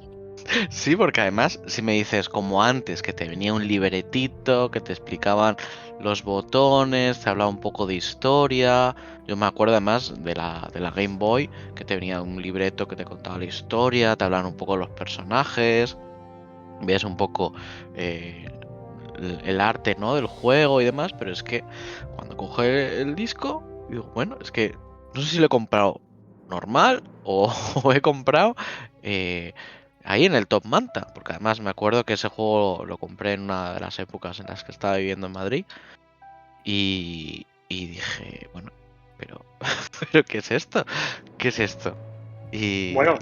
Sí, porque además, si me dices como antes, que te venía un libretito, que te explicaban los botones, te hablaba un poco de historia. Yo me acuerdo además de la Game Boy, que te venía un libreto que te contaba la historia, te hablaban un poco de los personajes, ves un poco eh, el arte, ¿no? Del juego y demás, pero es que cuando coge el disco, digo, bueno, es que no sé si lo he comprado normal o, o he comprado eh, ahí en el Top Manta, porque además me acuerdo que ese juego lo compré en una de las épocas en las que estaba viviendo en Madrid y dije, bueno, pero, pero ¿qué es esto? ¿Qué es esto? Y Bueno,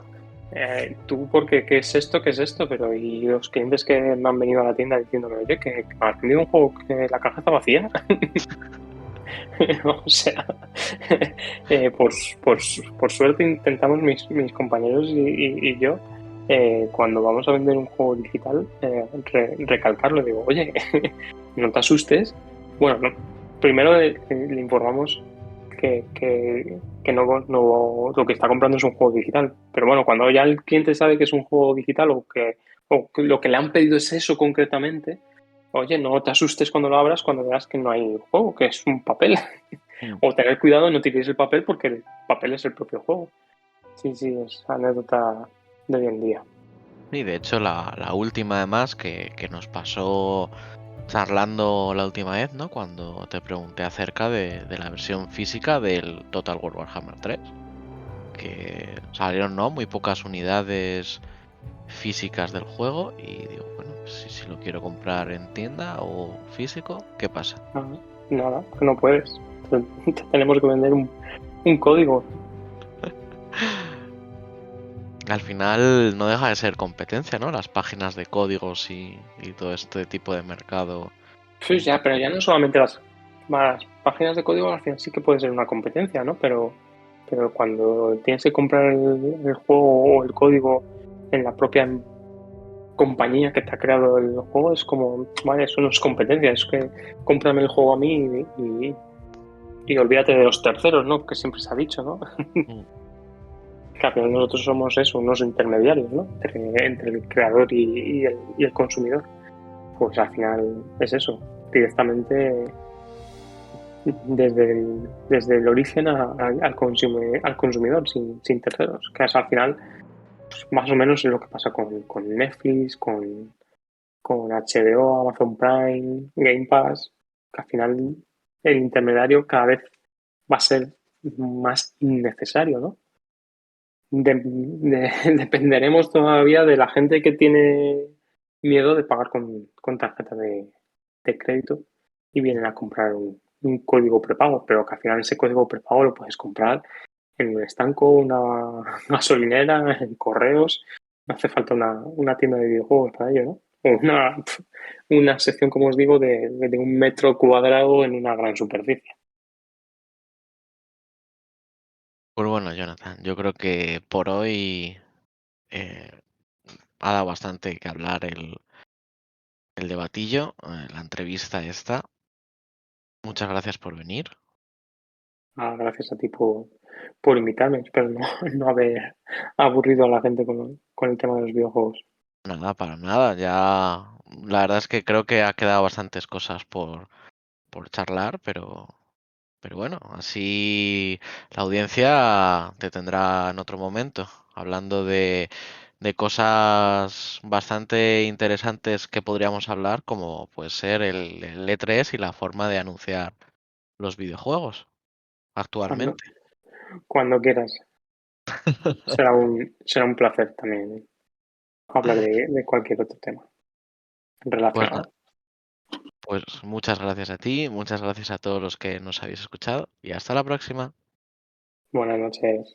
tú porque ¿qué es esto? ¿Qué es esto? Pero y los clientes que me han venido a la tienda diciéndome, oye, que me has vendido un juego que la caja está vacía. O sea, por, por suerte intentamos mis compañeros y yo, cuando vamos a vender un juego digital, recalcarlo. Digo, oye, no te asustes. Bueno, primero le informamos que lo que está comprando es un juego digital. Pero bueno, cuando ya el cliente sabe que es un juego digital o que lo que le han pedido es eso concretamente, oye, no te asustes cuando lo abras, cuando veas que no hay juego, que es un papel. O tener cuidado, no tiréis el papel porque el papel es el propio juego. Sí, sí, es anécdota de hoy en día. y de hecho la última además que nos pasó charlando la última vez, ¿no? Cuando te pregunté acerca de la versión física del Total War Warhammer 3. que salieron, ¿no? Muy pocas unidades físicas del juego y digo, bueno, pues si lo quiero comprar en tienda o físico, ¿qué pasa? Ah, nada, que no puedes. Tenemos que vender un código. Al final no deja de ser competencia, ¿no? Las páginas de códigos y todo este tipo de mercado Sí, un ya, pero ya poco... no solamente las páginas de código, al final sí que puede ser una competencia, ¿no? Pero cuando tienes que comprar el juego o el código en la propia compañía que te ha creado el juego, es como, vale, eso no es competencia, es que cómprame el juego a mí y olvídate de los terceros, ¿no? Que siempre se ha dicho, ¿no? Mm. Que al final nosotros somos eso, unos intermediarios, ¿no? Entre el creador y el consumidor. Pues al final es eso, directamente desde el origen al consumidor, sin terceros. Que es al final, pues, más o menos es lo que pasa con Netflix, con HBO, Amazon Prime, Game Pass, que al final el intermediario cada vez va a ser más innecesario, ¿no? Dependeremos todavía de la gente que tiene miedo de pagar con tarjeta de crédito y vienen a comprar un código prepago, pero que al final ese código prepago lo puedes comprar en un estanco, una gasolinera, en correos. No hace falta una tienda de videojuegos para ello, ¿no? O una sección, como os digo, de un metro cuadrado en una gran superficie. Pues bueno, Jonathan, yo creo que por hoy eh, ha dado bastante que hablar el debatillo, la entrevista esta. Muchas gracias por venir. Ah, gracias a ti por invitarme. Espero no, no haber aburrido a la gente con el tema de los videojuegos. Nada, para nada. Ya, la verdad es que creo que ha quedado bastantes cosas por charlar, pero bueno, así la audiencia te tendrá en otro momento, hablando de cosas bastante interesantes que podríamos hablar, como puede ser el E3 y la forma de anunciar los videojuegos Cuando, actualmente. cuando quieras. Será un placer también hablar de cualquier otro tema Pues, na- relacionado. pues muchas gracias a ti, muchas gracias a todos los que nos habéis escuchado y hasta la próxima. Buenas noches.